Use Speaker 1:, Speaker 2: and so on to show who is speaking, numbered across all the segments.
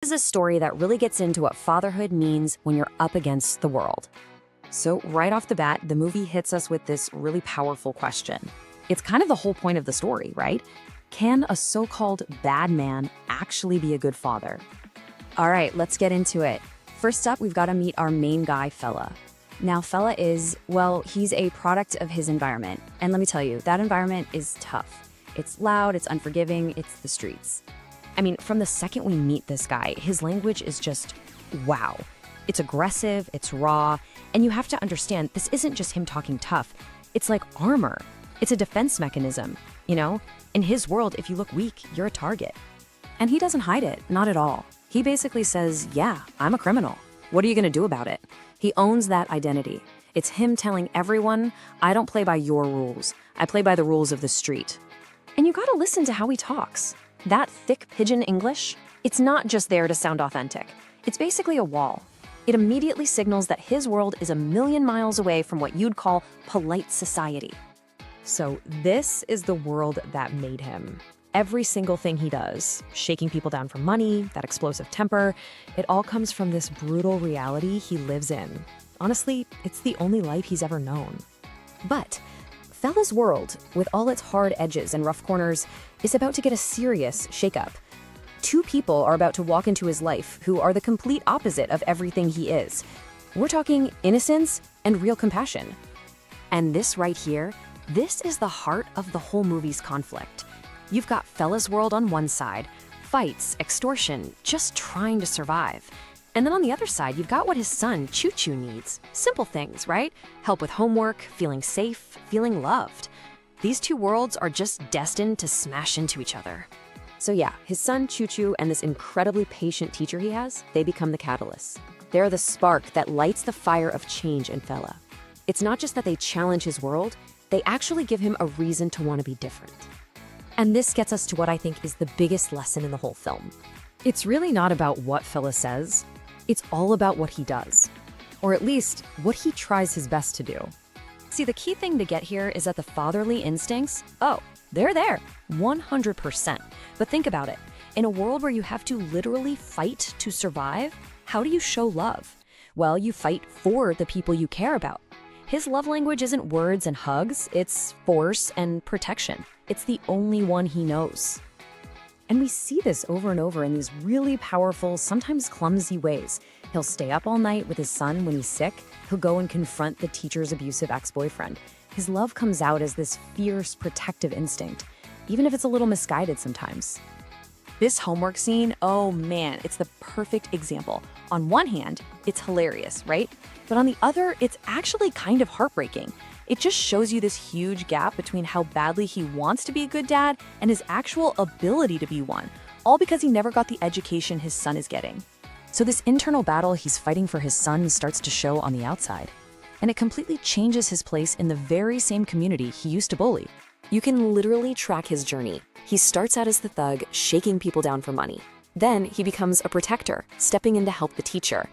Speaker 1: is a story that really gets into what fatherhood means when you're up against the world. So right off the bat, the movie hits us with this really powerful question. It's kind of the whole point of the story, right? Can a so-called bad man actually be a good father? All right, let's get into it. First up, we've got to meet our main guy, Fella. Now, Fella is, well, he's a product of his environment. And let me tell you, that environment is tough. It's loud, it's unforgiving, it's the streets. I mean, from the second we meet this guy, his language is just wow. It's aggressive, it's raw, and you have to understand this isn't just him talking tough. It's like armor. It's a defense mechanism, you know? In his world, if you look weak, you're a target. And he doesn't hide it, not at all. He basically says, yeah, I'm a criminal. What are you gonna do about it? He owns that identity. It's him telling everyone, I don't play by your rules. I play by the rules of the street. And you gotta listen to how he talks. That thick pidgin English, it's not just there to sound authentic. It's basically a wall. It immediately signals that his world is a million miles away from what you'd call polite society. So this is the world that made him. Every single thing he does, shaking people down for money, that explosive temper, it all comes from this brutal reality he lives in. Honestly, it's the only life he's ever known. But Fella's world, with all its hard edges and rough corners, is about to get a serious shakeup. Two people are about to walk into his life who are the complete opposite of everything he is. We're talking innocence and real compassion. And this right here, this is the heart of the whole movie's conflict. You've got Fella's world on one side, fights, extortion, just trying to survive. And then on the other side, you've got what his son, Choo Choo, needs. Simple things, right? Help with homework, feeling safe, feeling loved. These two worlds are just destined to smash into each other. So yeah, his son, Choo Choo, and this incredibly patient teacher he has, they become the catalysts. They're the spark that lights the fire of change in Fella. It's not just that they challenge his world, they actually give him a reason to want to be different. And this gets us to what I think is the biggest lesson in the whole film. It's really not about what Fella says. It's all about what he does. Or at least, what he tries his best to do. See, the key thing to get here is that the fatherly instincts, oh, they're there, 100%. But think about it. In a world where you have to literally fight to survive, how do you show love? Well, you fight for the people you care about. His love language isn't words and hugs, it's force and protection. It's the only one he knows. And we see this over and over in these really powerful, sometimes clumsy ways. He'll stay up all night with his son when he's sick. He'll go and confront the teacher's abusive ex-boyfriend. His love comes out as this fierce, protective instinct, even if it's a little misguided sometimes. This homework scene, oh man, it's the perfect example. On one hand, it's hilarious, right? But on the other, it's actually kind of heartbreaking. It just shows you this huge gap between how badly he wants to be a good dad and his actual ability to be one, all because he never got the education his son is getting. So this internal battle he's fighting for his son starts to show on the outside. And it completely changes his place in the very same community he used to bully. You can literally track his journey. He starts out as the thug, shaking people down for money. Then he becomes a protector, stepping in to help the teacher.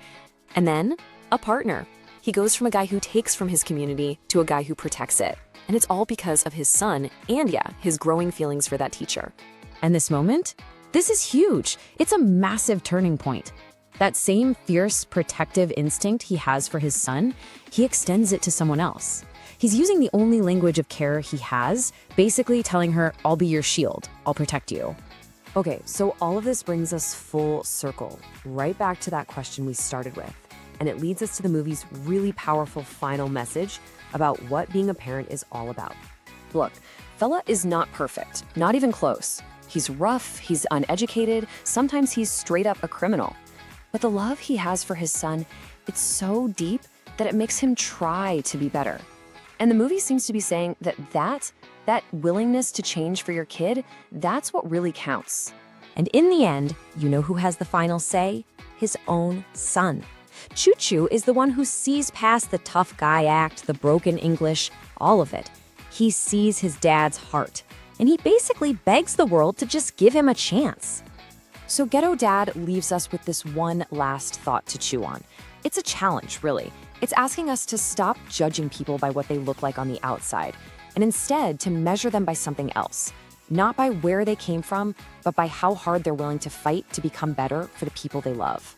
Speaker 1: And then a partner. He goes from a guy who takes from his community to a guy who protects it. And it's all because of his son and, yeah, his growing feelings for that teacher. And this moment? This is huge. It's a massive turning point. That same fierce, protective instinct he has for his son, he extends it to someone else. He's using the only language of care he has, basically telling her, I'll be your shield, I'll protect you. Okay, so all of this brings us full circle, right back to that question we started with. And it leads us to the movie's really powerful final message about what being a parent is all about. Look, Fella is not perfect, not even close. He's rough, he's uneducated, sometimes he's straight up a criminal. But the love he has for his son, it's so deep that it makes him try to be better. And the movie seems to be saying that willingness to change for your kid, that's what really counts. And in the end, you know who has the final say? His own son. Choo Choo is the one who sees past the tough guy act, the broken English, all of it. He sees his dad's heart, and he basically begs the world to just give him a chance. So Ghetto Dad leaves us with this one last thought to chew on. It's a challenge, really. It's asking us to stop judging people by what they look like on the outside, and instead to measure them by something else. not by where they came from, but by how hard they're willing to fight to become better for the people they love.